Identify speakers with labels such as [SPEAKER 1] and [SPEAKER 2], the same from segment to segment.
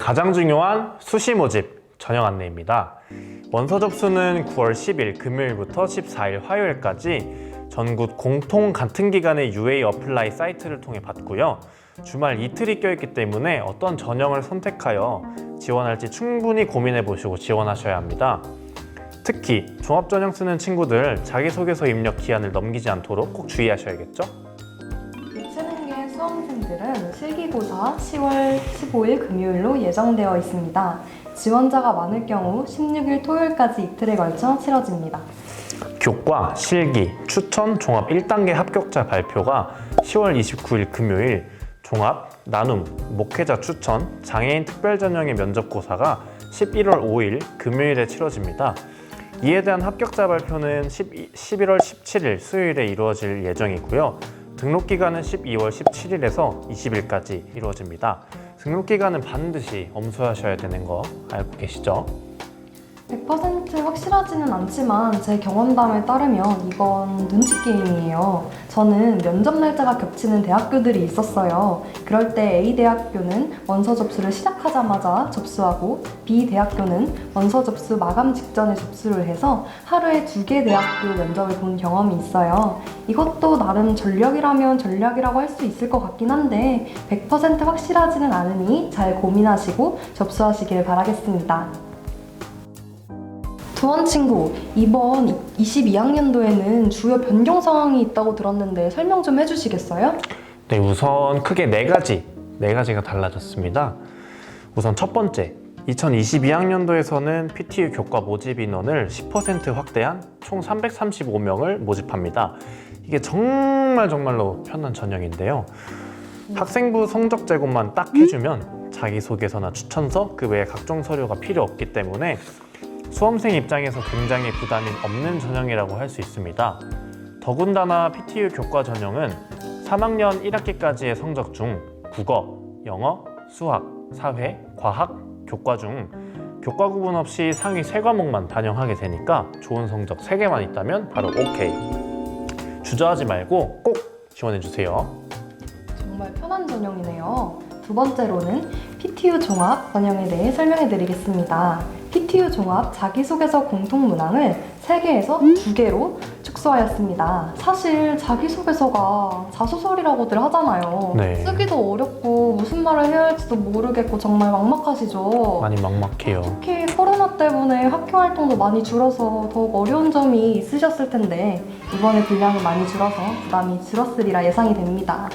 [SPEAKER 1] 가장 중요한 수시 모집 전형 안내입니다. 원서 접수는 9월 10일 금요일부터 14일 화요일까지 전국 공통 같은 기간의 UA 어플라이 사이트를 통해 받고요. 주말 이틀이 껴있기 때문에 어떤 전형을 선택하여 지원할지 충분히 고민해 보시고 지원하셔야 합니다. 특히 종합전형 쓰는 친구들 자기소개서 입력 기한을 넘기지 않도록 꼭 주의하셔야겠죠?
[SPEAKER 2] 예체능계 수험생들은 실기고사 10월 15일 금요일로 예정되어 있습니다. 지원자가 많을 경우 16일 토요일까지 이틀에 걸쳐 치러집니다.
[SPEAKER 1] 교과, 실기, 추천, 종합 1단계 합격자 발표가 10월 29일 금요일, 종합, 나눔, 목회자 추천, 장애인 특별전형의 면접고사가 11월 5일 금요일에 치러집니다. 이에 대한 합격자 발표는 11월 17일 수요일에 이루어질 예정이고요. 등록기간은 12월 17일에서 20일까지 이루어집니다. 등록기간은 반드시 엄수하셔야 되는 거 알고 계시죠?
[SPEAKER 2] 100% 확실하지는 않지만 제 경험담에 따르면 이건 눈치 게임이에요. 저는 면접 날짜가 겹치는 대학교들이 있었어요. 그럴 때 A 대학교는 원서 접수를 시작하자마자 접수하고 B 대학교는 원서 접수 마감 직전에 접수를 해서 하루에 2개 대학교 면접을 본 경험이 있어요. 이것도 나름 전략이라면 전략이라고 할 수 있을 것 같긴 한데 100% 확실하지는 않으니 잘 고민하시고 접수하시길 바라겠습니다. 두원 친구, 이번 22학년도에는 주요 변경 사항이 있다고 들었는데 설명 좀 해주시겠어요?
[SPEAKER 1] 네, 우선 크게 네 가지가 달라졌습니다. 우선 첫 번째, 2022학년도에서는 PTU 교과 모집 인원을 10% 확대한 총 335명을 모집합니다. 이게 정말로 편한 전형인데요. 학생부 성적 제공만 딱 해주면 자기소개서나 추천서, 그 외에 각종 서류가 필요 없기 때문에 수험생 입장에서 굉장히 부담이 없는 전형이라고 할 수 있습니다. 더군다나 PTU 교과 전형은 3학년 1학기까지의 성적 중 국어, 영어, 수학, 사회, 과학, 교과 중 교과 구분 없이 상위 3과목만 반영하게 되니까 좋은 성적 3개만 있다면 바로 오케이. 주저하지 말고 꼭 지원해주세요.
[SPEAKER 2] 정말 편한 전형이네요. 두 번째로는 PTU 종합 전형에 대해 설명해 드리겠습니다. PTU 종합 자기소개서 공통 문항을 3개에서 2개로 축소하였습니다. 사실 자기소개서가 자소서리라고들 하잖아요.
[SPEAKER 1] 네.
[SPEAKER 2] 쓰기도 어렵고 무슨 말을 해야 할지도 모르겠고 정말 막막하시죠?
[SPEAKER 1] 많이 막막해요.
[SPEAKER 2] 특히 코로나 때문에 학교 활동도 많이 줄어서 더욱 어려운 점이 있으셨을 텐데 이번에 분량이 많이 줄어서 부담이 줄었으리라 예상이 됩니다.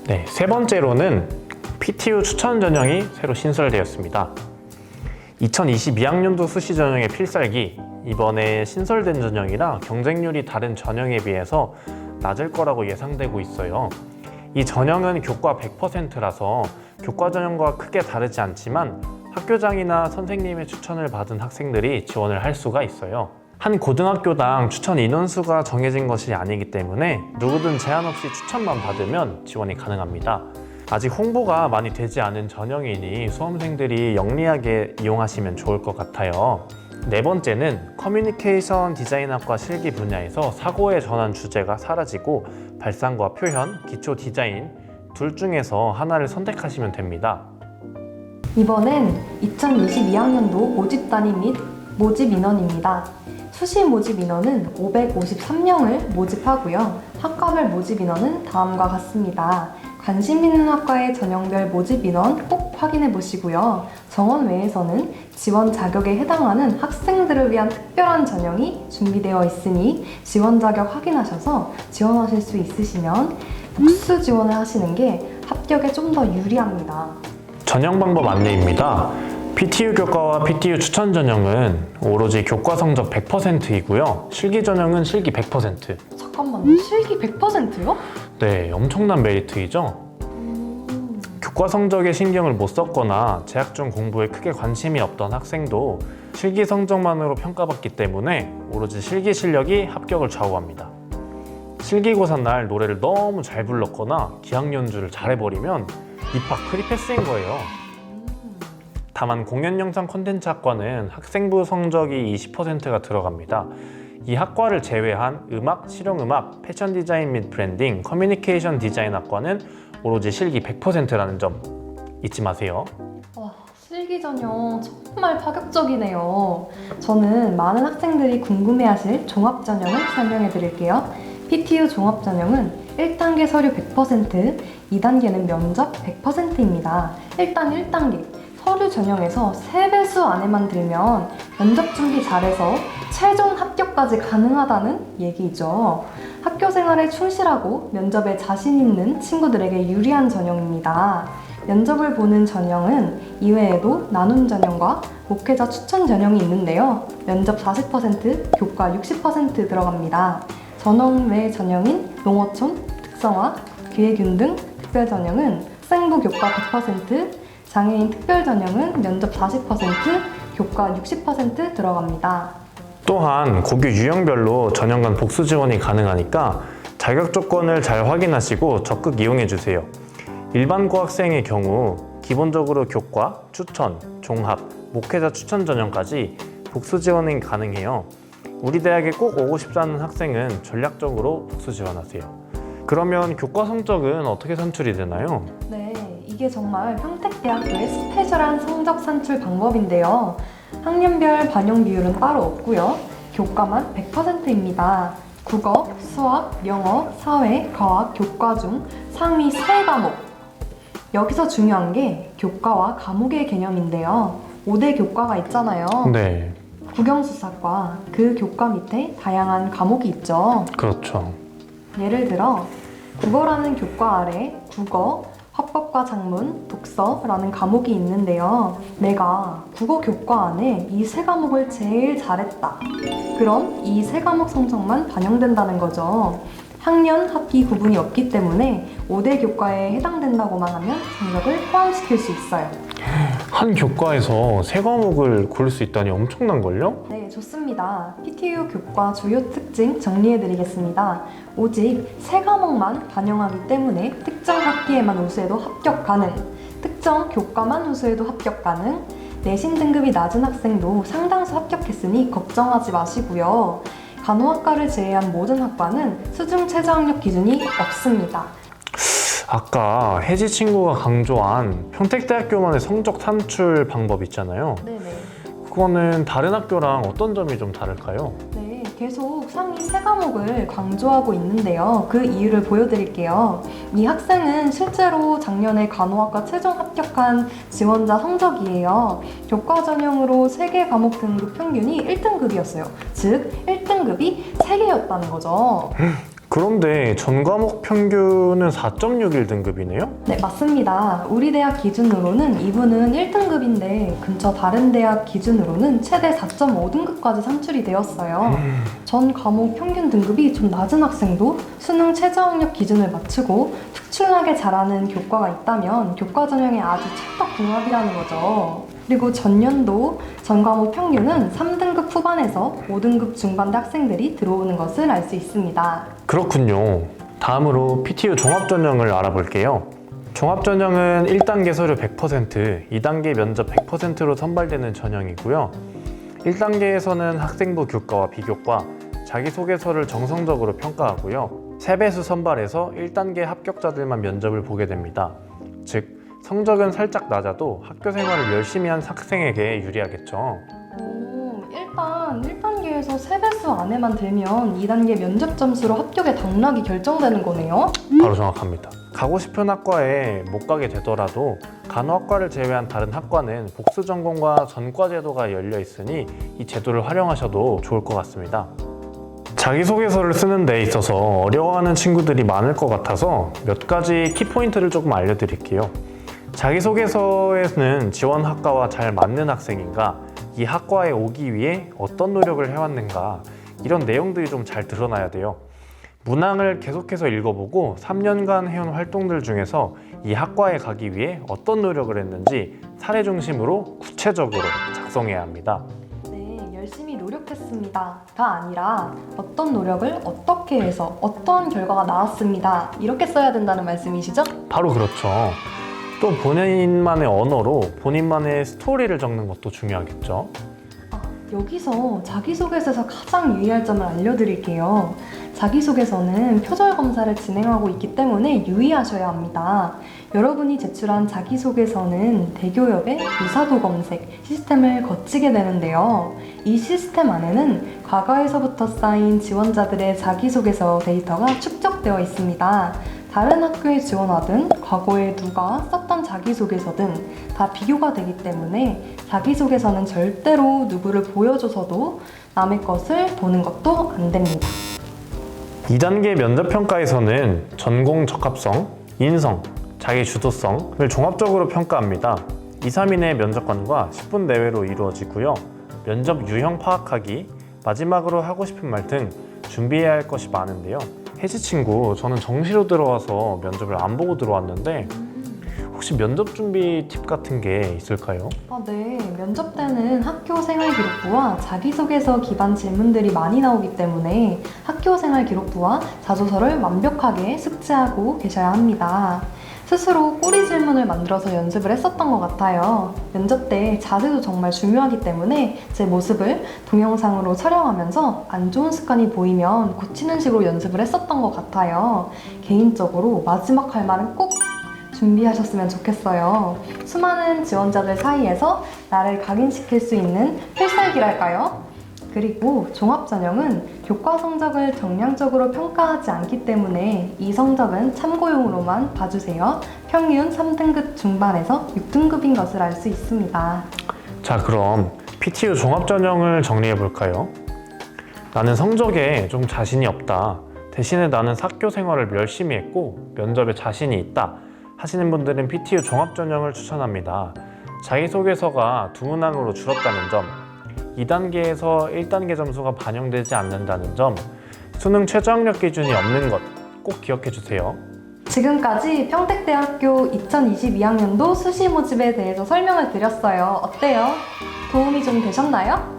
[SPEAKER 1] 네, 세 번째로는 PTU 추천 전형이 새로 신설되었습니다. 2022학년도 수시 전형의 필살기, 이번에 신설된 전형이라 경쟁률이 다른 전형에 비해서 낮을 거라고 예상되고 있어요. 이 전형은 교과 100%라서 교과 전형과 크게 다르지 않지만 학교장이나 선생님의 추천을 받은 학생들이 지원을 할 수가 있어요. 한 고등학교당 추천 인원수가 정해진 것이 아니기 때문에 누구든 제한 없이 추천만 받으면 지원이 가능합니다. 아직 홍보가 많이 되지 않은 전형이니 수험생들이 영리하게 이용하시면 좋을 것 같아요. 네 번째는 커뮤니케이션 디자인학과 실기 분야에서 사고에 전환 주제가 사라지고 발상과 표현, 기초 디자인 둘 중에서 하나를 선택하시면 됩니다.
[SPEAKER 2] 이번엔 2022학년도 모집 단위 및 모집 인원입니다. 수시 모집 인원은 553명을 모집하고요. 학과별 모집 인원은 다음과 같습니다. 관심 있는 학과의 전형별 모집 인원 꼭 확인해 보시고요. 정원 외에서는 지원 자격에 해당하는 학생들을 위한 특별한 전형이 준비되어 있으니 지원 자격 확인하셔서 지원하실 수 있으시면 복수 지원을 하시는 게 합격에 좀 더 유리합니다.
[SPEAKER 1] 전형 방법 안내입니다. PTU 교과와 PTU 추천 전형은 오로지 교과 성적 100%이고요. 실기 전형은 실기 100%.
[SPEAKER 2] 잠깐만요. 실기 100%요?
[SPEAKER 1] 네, 엄청난 메리트이죠. 교과 성적에 신경을 못 썼거나 재학 중 공부에 크게 관심이 없던 학생도 실기 성적만으로 평가받기 때문에 오로지 실기 실력이 합격을 좌우합니다. 실기고사 날 노래를 너무 잘 불렀거나 기악 연주를 잘해버리면 입학 프리패스인 거예요. 다만 공연 영상 콘텐츠 학과는 학생부 성적이 20%가 들어갑니다. 이 학과를 제외한 음악, 실용음악, 패션 디자인 및 브랜딩, 커뮤니케이션 디자인 학과는 오로지 실기 100%라는 점 잊지 마세요.
[SPEAKER 2] 와, 실기 전형 정말 파격적이네요. 저는 많은 학생들이 궁금해하실 종합 전형을 설명해 드릴게요. PTU 종합 전형은 1단계 서류 100%, 2단계는 면접 100%입니다. 일단 1단계 서류 전형에서 3배수 안에만 들면 면접 준비 잘해서 최종 합격까지 가능하다는 얘기죠. 학교 생활에 충실하고 면접에 자신 있는 친구들에게 유리한 전형입니다. 면접을 보는 전형은 이외에도 나눔 전형과 목회자 추천 전형이 있는데요. 면접 40%, 교과 60% 들어갑니다. 전형 외 전형인 농어촌, 특성화, 기회균 등 특별 전형은 학생부 교과 100%, 장애인 특별 전형은 면접 40%, 교과 60% 들어갑니다.
[SPEAKER 1] 또한 고교 유형별로 전형 간 복수 지원이 가능하니까 자격 조건을 잘 확인하시고 적극 이용해 주세요. 일반 고학생의 경우 기본적으로 교과, 추천, 종합, 목회자 추천 전형까지 복수 지원이 가능해요. 우리 대학에 꼭 오고 싶지 않은 학생은 전략적으로 복수 지원하세요. 그러면 교과 성적은 어떻게 산출이 되나요?
[SPEAKER 2] 네, 이게 정말 평택대학교의 스페셜한 성적 산출 방법인데요. 학년별 반영 비율은 따로 없고요. 교과만 100%입니다. 국어, 수학, 영어, 사회, 과학, 교과 중 상위 3과목. 여기서 중요한 게 교과와 과목의 개념인데요. 5대 교과가 있잖아요.
[SPEAKER 1] 네,
[SPEAKER 2] 국영수사과, 그 교과 밑에 다양한 과목이 있죠.
[SPEAKER 1] 그렇죠.
[SPEAKER 2] 예를 들어 국어라는 교과 아래 국어, 화법과 작문, 독서라는 과목이 있는데요. 내가 국어 교과 안에 이 3과목을 제일 잘했다. 그럼 이 3과목 성적만 반영된다는 거죠. 학년, 학기 구분이 없기 때문에 5대 교과에 해당된다고만 하면 성적을 포함시킬 수 있어요.
[SPEAKER 1] 한 교과에서 3과목을 고를 수 있다니 엄청난걸요?
[SPEAKER 2] 네, 좋습니다. PTU 교과 주요 특징 정리해드리겠습니다. 오직 3과목만 반영하기 때문에 특정 학기에만 우수해도 합격 가능, 특정 교과만 우수해도 합격 가능, 내신 등급이 낮은 학생도 상당수 합격했으니 걱정하지 마시고요. 간호학과를 제외한 모든 학과는 수중 최저학력 기준이 없습니다.
[SPEAKER 1] 아까 혜지 친구가 강조한 평택대학교만의 성적 산출 방법 있잖아요.
[SPEAKER 2] 네네.
[SPEAKER 1] 그거는 다른 학교랑 어떤 점이 좀 다를까요?
[SPEAKER 2] 네, 계속 상위 3과목을 강조하고 있는데요. 그 이유를 보여드릴게요. 이 학생은 실제로 작년에 간호학과 최종 합격한 지원자 성적이에요. 교과 전형으로 3개 과목 등급 평균이 1등급이었어요. 즉, 1등급이 3개였다는 거죠.
[SPEAKER 1] 그런데 전 과목 평균은 4.61 등급이네요?
[SPEAKER 2] 네, 맞습니다. 우리 대학 기준으로는 이분은 1등급인데 근처 다른 대학 기준으로는 최대 4.5등급까지 산출이 되었어요. 전 과목 평균 등급이 좀 낮은 학생도 수능 최저학력 기준을 맞추고 특출나게 잘하는 교과가 있다면 교과 전형의 아주 찰떡궁합이라는 거죠. 그리고 전년도 전 과목 평균은 3등급 후반에서 5등급 중반대 학생들이 들어오는 것을 알 수 있습니다.
[SPEAKER 1] 그렇군요. 다음으로 PTU 종합전형을 알아볼게요. 종합전형은 1단계 서류 100%, 2단계 면접 100%로 선발되는 전형이고요. 1단계에서는 학생부 교과와 비교과, 자기소개서를 정성적으로 평가하고요. 3배수 선발해서 1단계 합격자들만 면접을 보게 됩니다. 즉, 성적은 살짝 낮아도 학교 생활을 열심히 한 학생에게 유리하겠죠.
[SPEAKER 2] 일단 1단계에서 3배수 안에만 들면 2단계 면접 점수로 합격의 당락이 결정되는 거네요?
[SPEAKER 1] 바로 정확합니다. 가고 싶은 학과에 못 가게 되더라도 간호학과를 제외한 다른 학과는 복수 전공과 전과 제도가 열려 있으니 이 제도를 활용하셔도 좋을 것 같습니다. 자기소개서를 쓰는 데 있어서 어려워하는 친구들이 많을 것 같아서 몇 가지 키포인트를 조금 알려드릴게요. 자기소개서에는 지원 학과와 잘 맞는 학생인가, 이 학과에 오기 위해 어떤 노력을 해왔는가, 이런 내용들이 좀 잘 드러나야 돼요. 문항을 계속해서 읽어보고 3년간 해온 활동들 중에서 이 학과에 가기 위해 어떤 노력을 했는지 사례 중심으로 구체적으로 작성해야 합니다.
[SPEAKER 2] 네, 열심히 노력했습니다. 가 아니라 어떤 노력을 어떻게 해서 어떤 결과가 나왔습니다. 이렇게 써야 된다는 말씀이시죠?
[SPEAKER 1] 바로 그렇죠. 또 본인만의 언어로 본인만의 스토리를 적는 것도 중요하겠죠.
[SPEAKER 2] 여기서 자기소개서에서 가장 유의할 점을 알려드릴게요. 자기소개서는 표절 검사를 진행하고 있기 때문에 유의하셔야 합니다. 여러분이 제출한 자기소개서는 대교협의 유사도 검색 시스템을 거치게 되는데요. 이 시스템 안에는 과거에서부터 쌓인 지원자들의 자기소개서 데이터가 축적되어 있습니다. 다른 학교에 지원하든 과거에 누가 썼던 자기소개서든 다 비교가 되기 때문에 자기소개서는 절대로 누구를 보여줘서도 남의 것을 보는 것도 안 됩니다.
[SPEAKER 1] 2단계 면접평가에서는 전공 적합성, 인성, 자기 주도성을 종합적으로 평가합니다. 2, 3인의 면접관과 10분 내외로 이루어지고요. 면접 유형 파악하기, 마지막으로 하고 싶은 말 등 준비해야 할 것이 많은데요. 혜지 친구, 저는 정시로 들어와서 면접을 안 보고 들어왔는데 혹시 면접 준비 팁 같은 게 있을까요?
[SPEAKER 2] 네. 면접 때는 학교생활기록부와 자기소개서 기반 질문들이 많이 나오기 때문에 학교생활기록부와 자소서를 완벽하게 숙지하고 계셔야 합니다. 스스로 꼬리 질문을 만들어서 연습을 했었던 것 같아요. 면접 때 자세도 정말 중요하기 때문에 제 모습을 동영상으로 촬영하면서 안 좋은 습관이 보이면 고치는 식으로 연습을 했었던 것 같아요. 개인적으로 마지막 할 말은 꼭 준비하셨으면 좋겠어요. 수많은 지원자들 사이에서 나를 각인시킬 수 있는 필살기랄까요? 그리고 종합전형은 교과 성적을 정량적으로 평가하지 않기 때문에 이 성적은 참고용으로만 봐주세요. 평균 3등급 중반에서 6등급인 것을 알 수 있습니다.
[SPEAKER 1] 자, 그럼 PTU 종합전형을 정리해 볼까요? 나는 성적에 좀 자신이 없다. 대신에 나는 학교 생활을 열심히 했고 면접에 자신이 있다 하시는 분들은 PTU 종합전형을 추천합니다. 자기소개서가 두 문항으로 줄었다는 점, 2단계에서 1단계 점수가 반영되지 않는다는 점, 수능 최저학력 기준이 없는 것 꼭 기억해 주세요.
[SPEAKER 2] 지금까지 평택대학교 2022학년도 수시 모집에 대해서 설명을 드렸어요. 어때요? 도움이 좀 되셨나요?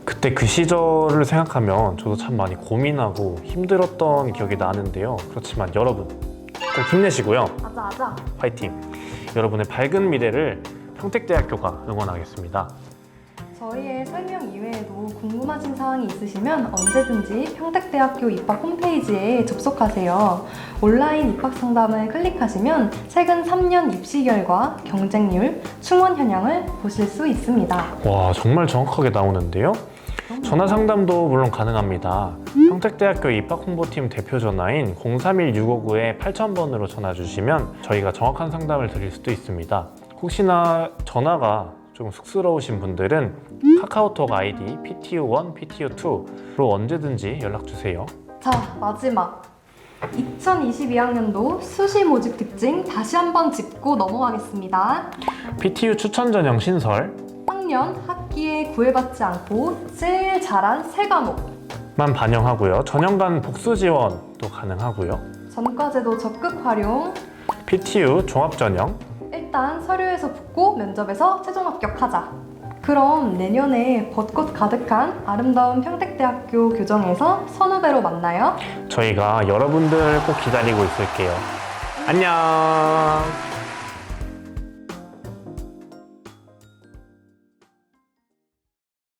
[SPEAKER 1] 그때 그 시절을 생각하면 저도 참 많이 고민하고 힘들었던 기억이 나는데요. 그렇지만 여러분 꼭 힘내시고요.
[SPEAKER 2] 아자.
[SPEAKER 1] 화이팅! 여러분의 밝은 미래를 평택대학교가 응원하겠습니다.
[SPEAKER 2] 저희의 설명 이외에도 궁금하신 사항이 있으시면 언제든지 평택대학교 입학 홈페이지에 접속하세요. 온라인 입학 상담을 클릭하시면 최근 3년 입시 결과, 경쟁률, 충원 현황을 보실 수 있습니다.
[SPEAKER 1] 와, 정말 정확하게 나오는데요. 전화 상담도 물론 가능합니다. 평택대학교 입학 홍보팀 대표 전화인 031-659-8000번으로 전화 주시면 저희가 정확한 상담을 드릴 수도 있습니다. 혹시나 전화가 좀 쑥스러우신 분들은 카카오톡 아이디 PTU1, PTU2로 언제든지 연락 주세요.
[SPEAKER 2] 자, 마지막 2022학년도 수시 모집 특징 다시 한번 짚고 넘어가겠습니다.
[SPEAKER 1] PTU 추천 전형 신설
[SPEAKER 2] 학년, 학기에 구애받지 않고 제일 잘한 세 과목만
[SPEAKER 1] 반영하고요. 전형간 복수 지원도 가능하고요.
[SPEAKER 2] 전과제도 적극 활용.
[SPEAKER 1] PTU 종합 전형
[SPEAKER 2] 일단 서류에서 붙고 면접에서 최종 합격하자. 그럼 내년에 벚꽃 가득한 아름다운 평택대학교 교정에서 선후배로 만나요.
[SPEAKER 1] 저희가 여러분들 꼭 기다리고 있을게요. 안녕.